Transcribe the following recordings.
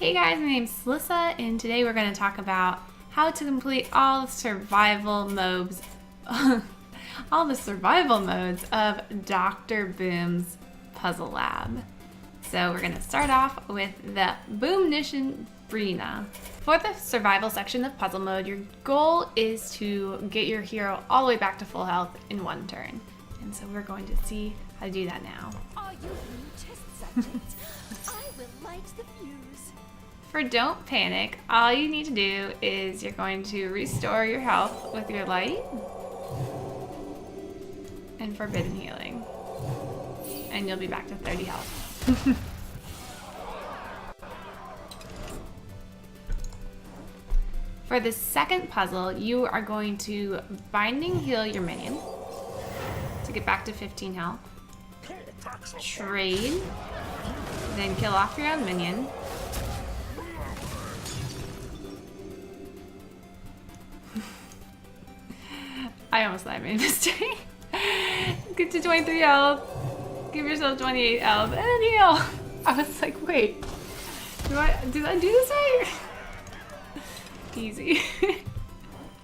Hey guys, my name's Alyssa, and today we're going to talk about how to complete all the survival modes, of Dr. Boom's Puzzle Lab. So we're going to start off with the Boomnition Brina. For the survival section of puzzle mode, your goal is to get your hero all the way back to full health in one turn. And so we're going to see how to do that now. Are you new test subjects? I will light the fuse. For Don't Panic, all you need to do is you're going to restore your health with your light and Forbidden Healing. And you'll be back to 30 health. For the second puzzle, you are going to Binding Heal your minion to get back to 15 health. Trade, then kill off your own minion. I almost thought I made a mistake. Get to 23 health, give yourself 28 health, and then heal. I was like, wait, did I do this right? Easy.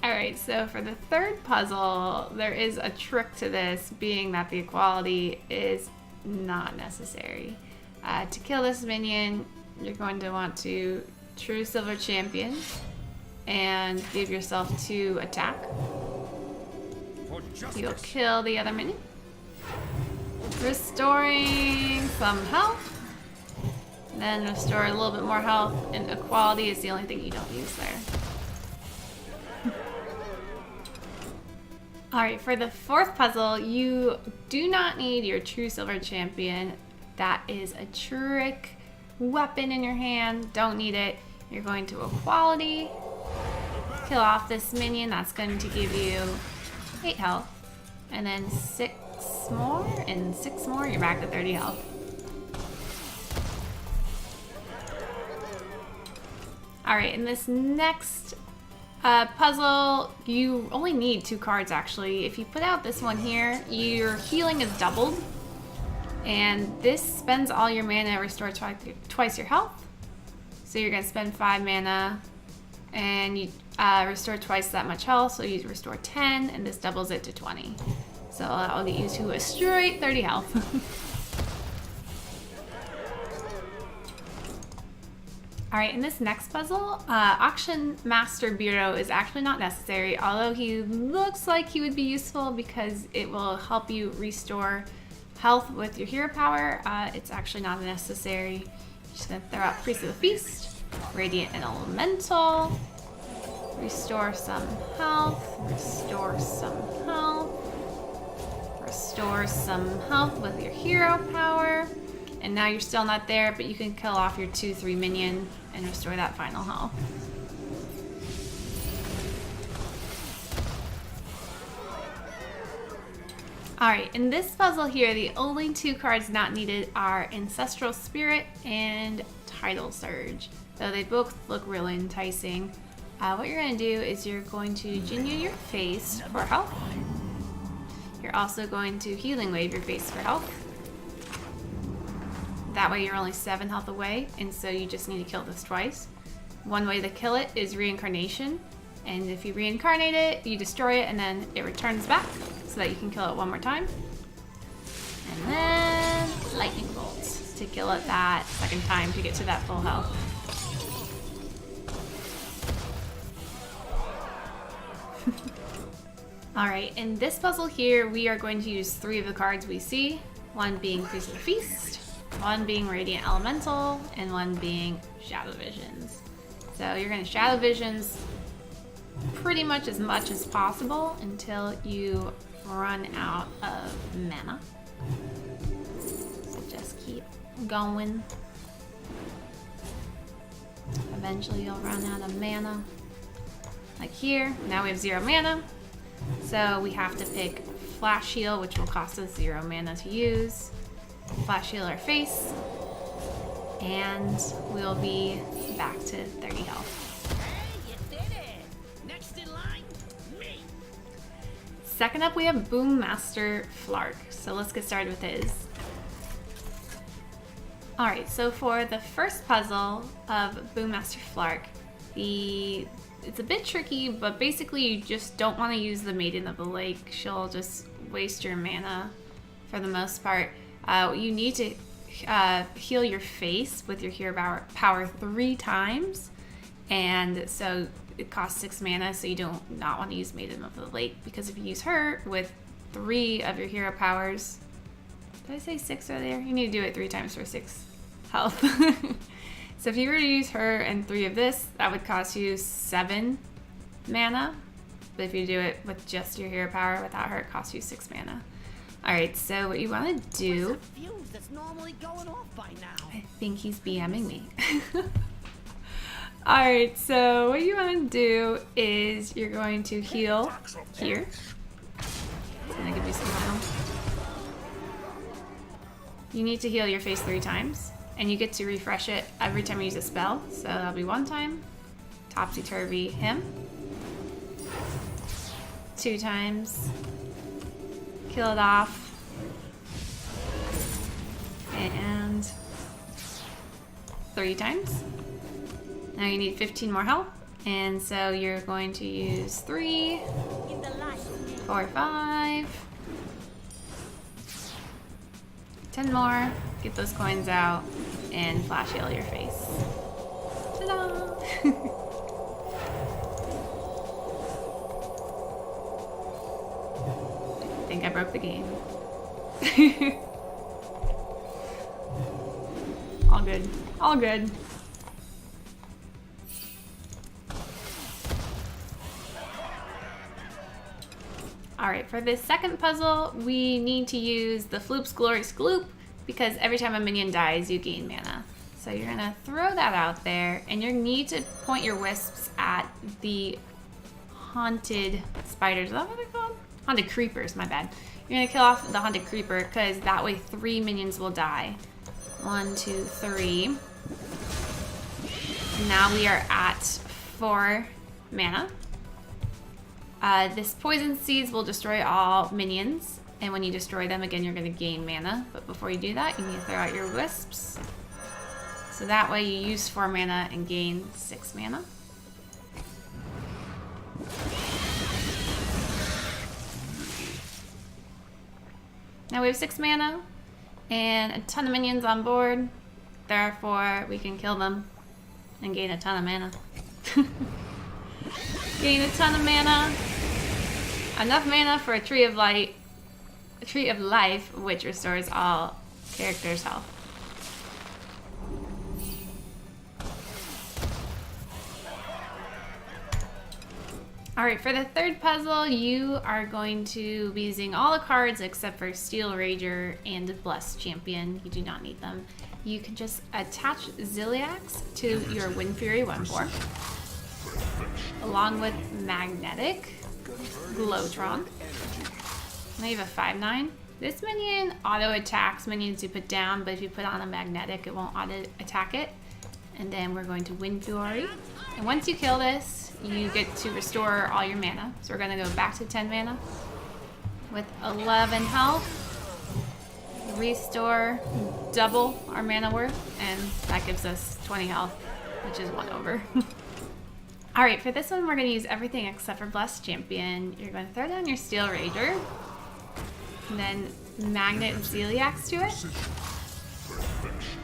Alright, so for the third puzzle, there is a trick to this, being that the equality is not necessary. To kill this minion, you're going to want to True Silver Champion and give yourself 2 attack. You'll kill the other minion. Restoring some health. Then restore a little bit more health, and equality is the only thing you don't use there. Alright, for the fourth puzzle, you do not need your True Silver Champion. That is a trick weapon in your hand. Don't need it. You're going to equality. Kill off this minion. That's going to give you 8 health. And then 6 more, and 6 more, you're back to 30 health. Alright, in this next puzzle, you only need 2 cards actually. If you put out this one here, your healing is doubled. And this spends all your mana, restore twice your health. So you're going to spend 5 mana and you restore twice that much health. So you restore 10 and this doubles it to 20. So I'll get you to a straight 30 health. Alright, in this next puzzle, Auction Master Bureau is actually not necessary, although he looks like he would be useful because it will help you restore health with your hero power. It's actually not necessary. You're just going to throw out Priest of the Feast, Radiant and Elemental, restore some health, restore some health, restore some health with your hero power. And now you're still not there, but you can kill off your 2/3 minion and restore that final health. Alright, in this puzzle here, the only 2 cards not needed are Ancestral Spirit and Tidal Surge. Though they both look really enticing. What you're going to do is you're going to Jinyu your face for health. You're also going to Healing Wave your face for health. That way you're only 7 health away, and so you just need to kill this twice. One way to kill it is Reincarnation, and if you reincarnate it, you destroy it, and then it returns back so that you can kill it one more time. And then Lightning Bolts to kill it that second time to get to that full health. Alright, in this puzzle here, we are going to use 3 of the cards we see, one being Priest of the Feast, one being Radiant Elemental, and one being Shadow Visions. So you're going to Shadow Visions pretty much as possible until you run out of mana. So just keep going. Eventually you'll run out of mana. Like here, now we have 0 mana. So we have to pick Flash Heal, which will cost us 0 mana to use. Flash Heal our face, and we'll be back to 30 health. Hey, you did it! Next in line, me. Second up, we have Boom Master Flark. So let's get started with his. Alright, so for the first puzzle of Boommaster Flark, it's a bit tricky, but basically you just don't want to use the Maiden of the Lake. She'll just waste your mana for the most part. You need to heal your face with your hero power 3 times, and so it costs 6 mana, so you don't not want to use Maiden of the Lake, because if you use her with 3 of your hero powers, did I say 6 earlier? You need to do it 3 times for 6 health. So if you were to use her and 3 of this, that would cost you 7 mana. But if you do it with just your hero power without her, it costs you 6 mana. Alright, so what you want to do... Fuse that's normally going off by now. I think he's BMing me. Alright, so what you want to do is you're going to heal here. It's going to give you some health. You need to heal your face 3 times, and you get to refresh it every time you use a spell. So that'll be 1 time, topsy-turvy him. 2 times, kill it off. And 3 times. Now you need 15 more health, and so you're going to use 3, 4, 5, 10 more, get those coins out, and flash heal your face. Ta-da! I think I broke the game. All good. All good. Alright, for this second puzzle, we need to use the Floop's Glorious Gloop, because every time a minion dies, you gain mana. So you're gonna throw that out there, and you need to point your wisps at the haunted spiders. Is that what they're called? Haunted creepers, my bad. You're gonna kill off the haunted creeper, because that way 3 minions will die. 1, 2, 3. Now we are at 4 mana. This poison seeds will destroy all minions, and when you destroy them again, you're going to gain mana. But before you do that, you need to throw out your wisps. So that way you use 4 mana and gain 6 mana. Now we have 6 mana and a ton of minions on board. Therefore, we can kill them and gain a ton of mana. Gain a ton of mana. Enough mana for a Tree of Light, a Tree of Life, which restores all characters' health. Alright, for the third puzzle, you are going to be using all the cards except for Steel Rager and Blessed Champion. You do not need them. You can just attach Ziliax to your Wind Fury 1/4, along with Magnetic, Glowtron. Now you have a 5/9. This minion auto attacks minions you put down, but if you put on a Magnetic, it won't auto attack it. And then we're going to Wind Fury. And once you kill this, you get to restore all your mana. So we're going to go back to 10 mana with 11 health. Restore double our mana worth, and that gives us 20 health, which is 1 over. Alright, for this one we're going to use everything except for Blessed Champion. You're going to throw down your Steel Rager, and then Magnet and Ziliax to it,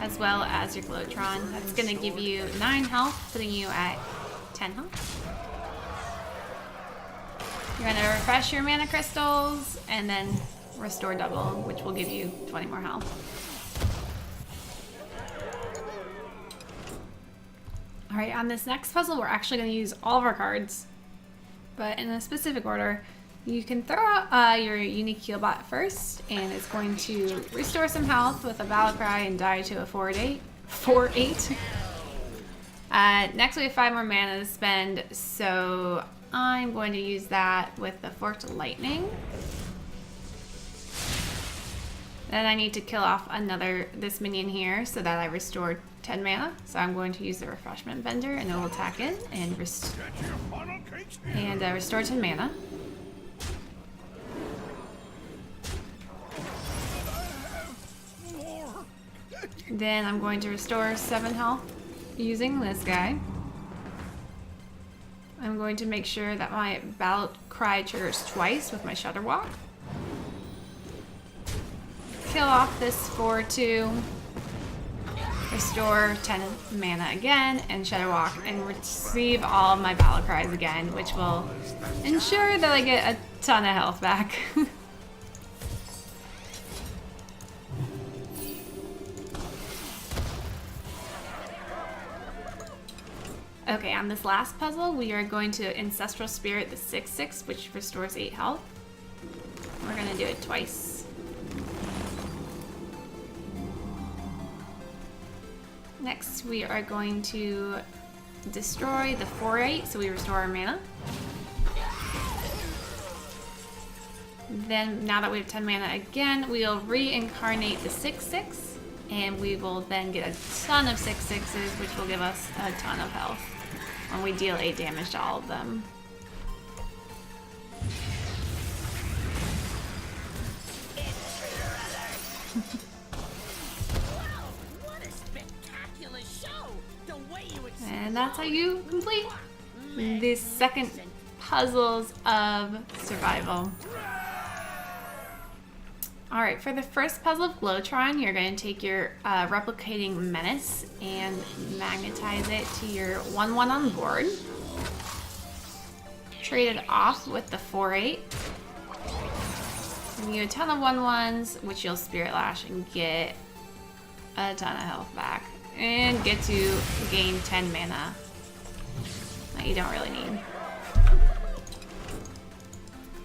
as well as your Glowtron. That's going to give you 9 health, putting you at 10 health. You're going to refresh your mana crystals, and then restore double, which will give you 20 more health. Alright, on this next puzzle, we're actually going to use all of our cards, but in a specific order. You can throw out your unique healbot first, and it's going to restore some health with a Battle Cry and die to a 4/8. Next, we have 5 more mana to spend, so I'm going to use that with the Forked Lightning. Then I need to kill off this minion here so that I restore 10 mana. So I'm going to use the Refreshment Bender, and it will attack it and restore 10 mana. Then I'm going to restore 7 health using this guy. I'm going to make sure that my battle cry triggers twice with my Shudder Walk. Kill off this 4/2. Restore 10 mana again and Shudder Walk and receive all of my battle cries again, which will ensure that I get a ton of health back. Okay, on this last puzzle, we are going to Ancestral Spirit the 6/6, which restores 8 health. We're gonna do it twice. Next, we are going to destroy the 4/8, so we restore our mana. Then, now that we have 10 mana again, we'll reincarnate the 6/6, and we will then get a ton of 6/6s, which will give us a ton of health when we deal 8 damage to all of them. And that's how you complete the second puzzles of survival. Alright, for the first puzzle of Glowtron, you're going to take your Replicating Menace and magnetize it to your 1/1 on board. Trade it off with the 4/8. Give you a ton of 1/1s, which you'll Spirit Lash and get a ton of health back. And get to gain 10 mana that you don't really need.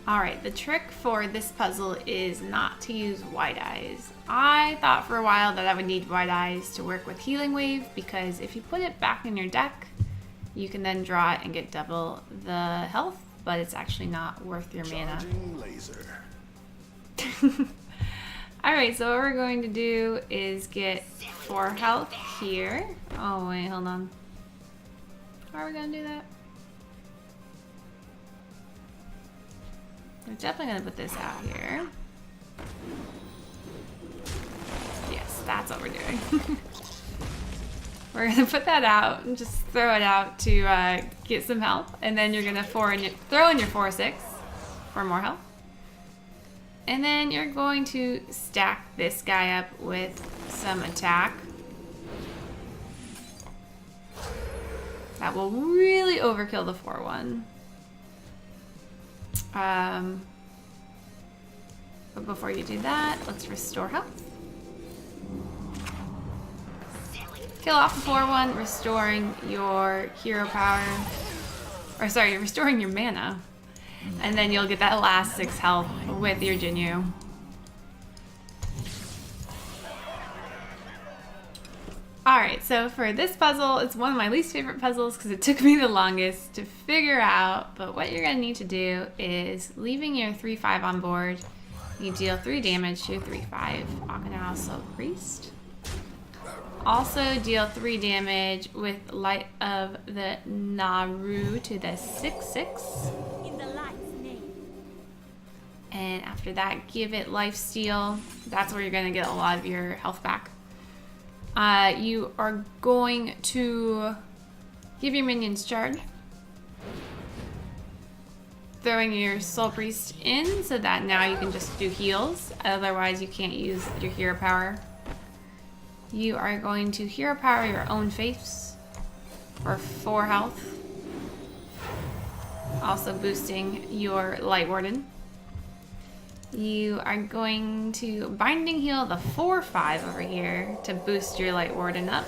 Alright, the trick for this puzzle is not to use Wide Eyes. I thought for a while that I would need Wide Eyes to work with Healing Wave, because if you put it back in your deck, you can then draw it and get double the health, but it's actually not worth your mana. Alright, so what we're going to do is get 4 health here. Oh wait, hold on. How are we going to do that? We're definitely going to put this out here. Yes, that's what we're doing. We're going to put that out and just throw it out to get some health. And then you're going to throw in your 4/6 for more health. And then you're going to stack this guy up with some attack. That will really overkill the 4/1. But before you do that, let's restore health. Kill off the 4/1, restoring your hero power. Or sorry, restoring your mana. And then you'll get that last 6 health with your Jinyu. Alright, so for this puzzle, it's one of my least favorite puzzles because it took me the longest to figure out. But what you're going to need to do is, leaving your 3/5 on board, you deal 3 damage to your 3/5 Akinawa Soul Priest. Also deal 3 damage with Light of the Naru to the 6/6. And after that, give it Lifesteal. That's where you're going to get a lot of your health back. You are going to give your minions charge. Throwing your Soul Priest in so that now you can just do heals. Otherwise, you can't use your hero power. You are going to hero power your own face for 4 health. Also boosting your Light Warden. You are going to Binding Heal the 4/5 over here to boost your Light Warden up.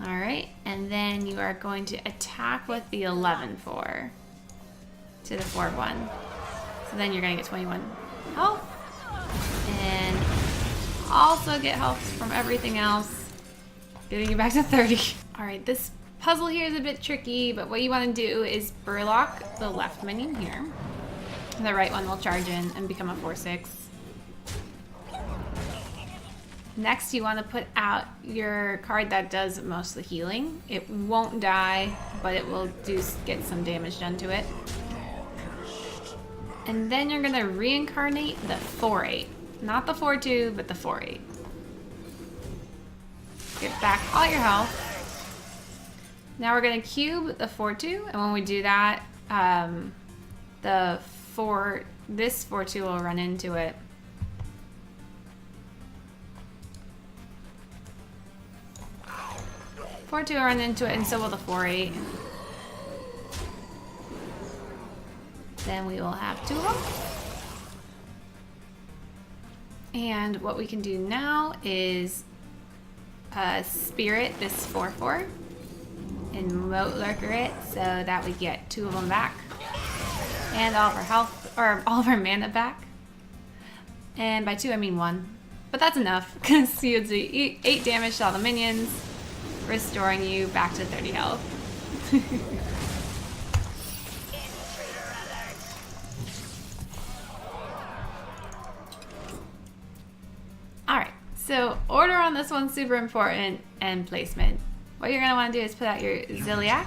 Alright, and then you are going to attack with the 11/4 to the 4/1. So then you're going to get 21 health. And also get health from everything else, getting you back to 30. Alright, this puzzle here is a bit tricky, but what you want to do is Burlock the left minion here. The right one will charge in and become a 4/6. Next, you want to put out your card that does most of the healing. It won't die, but it will get some damage done to it. And then you're gonna reincarnate the 4-8. Not the 4-2, but the 4-8. Get back all your health. Now we're gonna cube the 4-2, and when we do that, this 4-2 will run into it. Will run into it, and so will the 4-8. Then we will have 2 health. And what we can do now is spirit this 4-4 and moat lurker it so that we get 2 of them back. And all of our health, or all of our mana back. And by 2 I mean 1. But that's enough, because you'll do 8 damage to all the minions, restoring you back to 30 health. Alright, so order on this one's super important, and placement. What you're going to want to do is put out your Ziliax.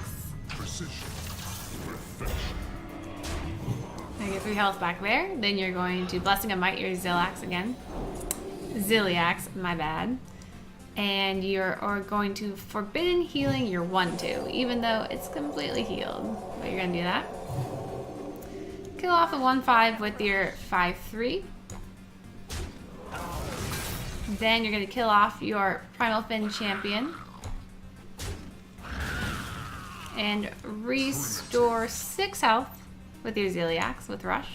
And get 3 health back there. Then you're going to Blessing of Might your Ziliax, my bad. And you're going to Forbidden Healing your 1-2, even though it's completely healed. But you're going to do that. Kill off a 1-5 with your 5-3. Then you're going to kill off your Primal Fin Champion. And restore 6 health with your Ziliax with Rush.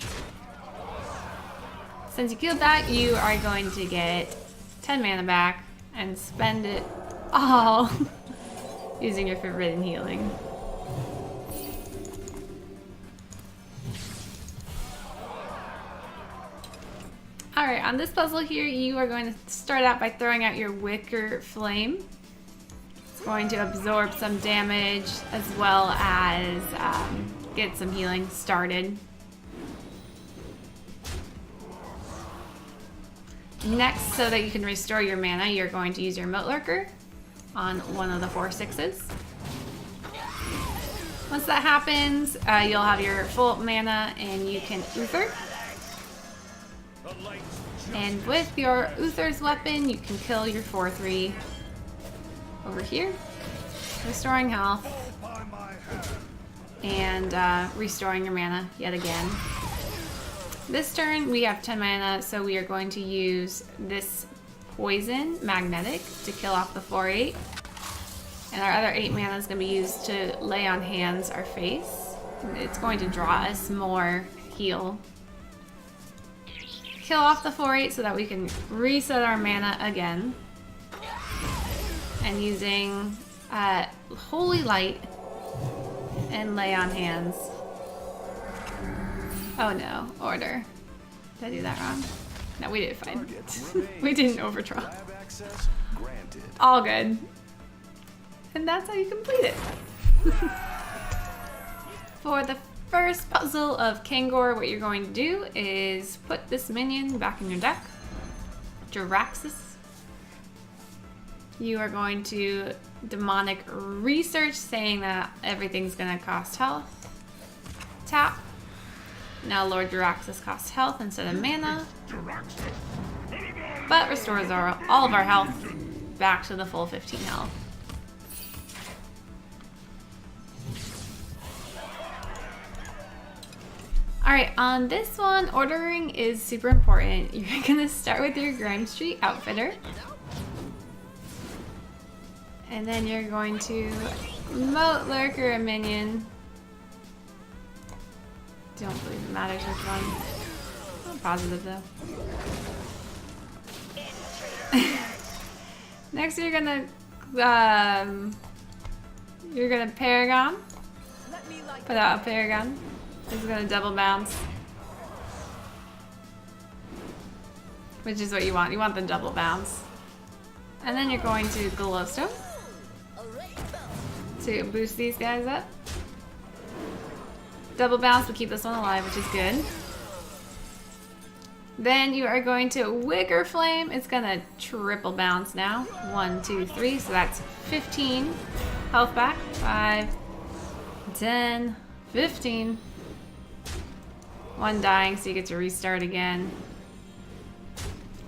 Since you killed that, you are going to get 10 mana back and spend it all using your Forbidden Healing. Alright, on this puzzle here, you are going to start out by throwing out your Wicker Flame. It's going to absorb some damage as well as get some healing started. Next, so that you can restore your mana, you're going to use your Moat Lurker on one of the 4/6s. Once that happens, you'll have your full mana and you can Uther. And with your Uther's weapon, you can kill your 4/3 over here, restoring health and restoring your mana yet again. This turn we have 10 mana, so we are going to use this Poison Magnetic to kill off the 4/8. And our other 8 mana is going to be used to lay on hands our face. It's going to draw us more heal. Kill off the 4/8 so that we can reset our mana again. And using Holy Light and lay on hands. Oh no, order. Did I do that wrong? No, we did it fine. We didn't overdraw. All good. And that's how you complete it. For the first puzzle of Kangor, what you're going to do is put this minion back in your deck. Jiraxis. You are going to Demonic Research, saying that everything's going to cost health. Tap. Now Lord Jiraxis costs health instead of mana, but restores all of our health back to the full 15 health. Alright, on this one, ordering is super important. You're going to start with your Grime Street Outfitter. And then you're going to Moat Lurker a minion. Don't believe it matters which one. I'm positive though. Next you're gonna Paragon. Put out a Paragon. This is gonna double bounce. Which is what you want. You want the double bounce. And then you're going to Glowstone to boost these guys up. Double bounce will keep this one alive, which is good. Then you are going to Wicker Flame. It's gonna triple bounce now. 1, 2, 3, so that's 15 health back. 5, 10, 15. One dying, so you get to restart again.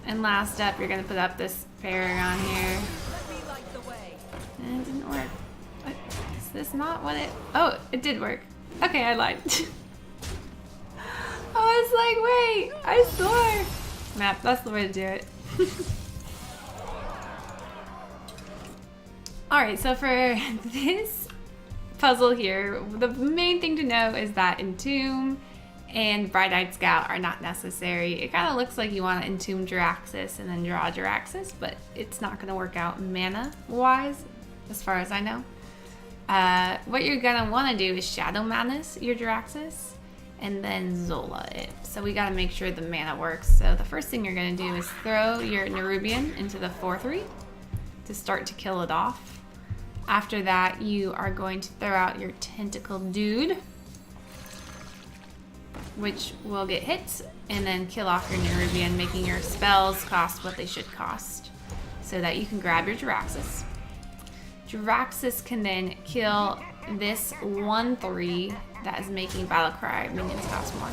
And last up, you're gonna put up this paragon here. Let me light the way. And it didn't work. What? Is this not what it... Oh, it did work. Okay, I lied. I was like, wait, I swore. Map, that's the way to do it. Alright, so for this puzzle here, the main thing to know is that Entomb and Bright-Eyed Scout are not necessary. It kind of looks like you want to Entomb Jiraxis and then draw Jiraxis, but it's not going to work out mana-wise, as far as I know. What you're going to want to do is Shadow Madness your Jiraxis, and then Zola it. So we got to make sure the mana works. So the first thing you're going to do is throw your Nerubian into the 4/3 to start to kill it off. After that, you are going to throw out your Tentacle Dude, which will get hit, and then kill off your Nerubian, making your spells cost what they should cost, so that you can grab your Jiraxis. Jiraxis can then kill this 1/3 that is making Battlecry minions cost more.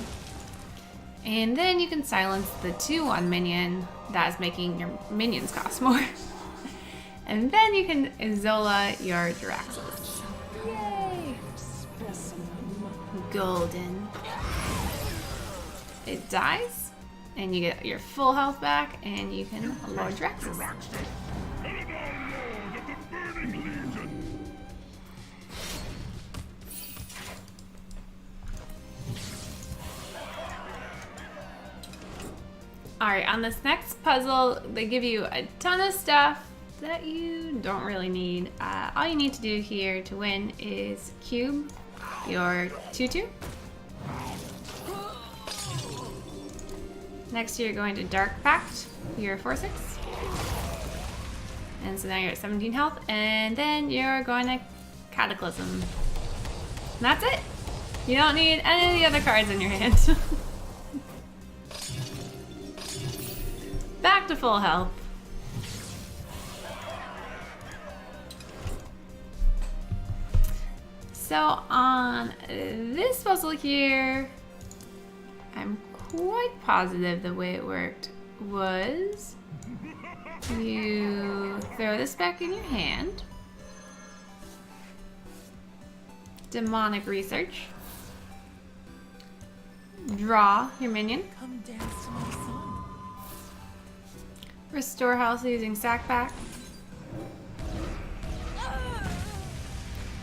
And then you can silence the 2/1 minion that is making your minions cost more. And then you can Zola your Jiraxis. Yay! Golden. It dies, and you get your full health back, and you can Lord Jiraxis. Alright, on this next puzzle, they give you a ton of stuff that you don't really need. All you need to do here to win is cube your 2/2. Next you're going to Dark Pact your 4/6. And so now you're at 17 health, and then you're going to Cataclysm. And that's it. You don't need any of the other cards in your hand. Back to full health. So on this puzzle here, I'm quite positive the way it worked was you throw this back in your hand, Demonic Research, draw your minion, Come dance to my song. restore health using Sack Pack,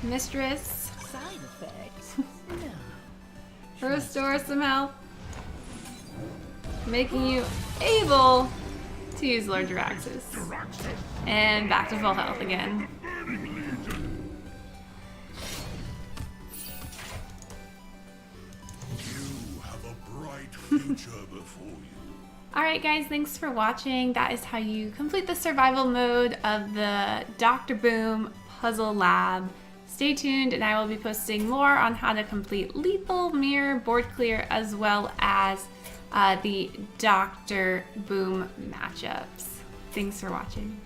Mistress, Side effects? No. restore some health, making you able to use Lord Jiraxis. And back to full health again. You have a bright future before you. Alright guys, thanks for watching. That is how you complete the survival mode of the Dr. Boom Puzzle Lab. Stay tuned, and I will be posting more on how to complete Lethal Mirror board clear, as well as the Dr. Boom matchups. Thanks for watching.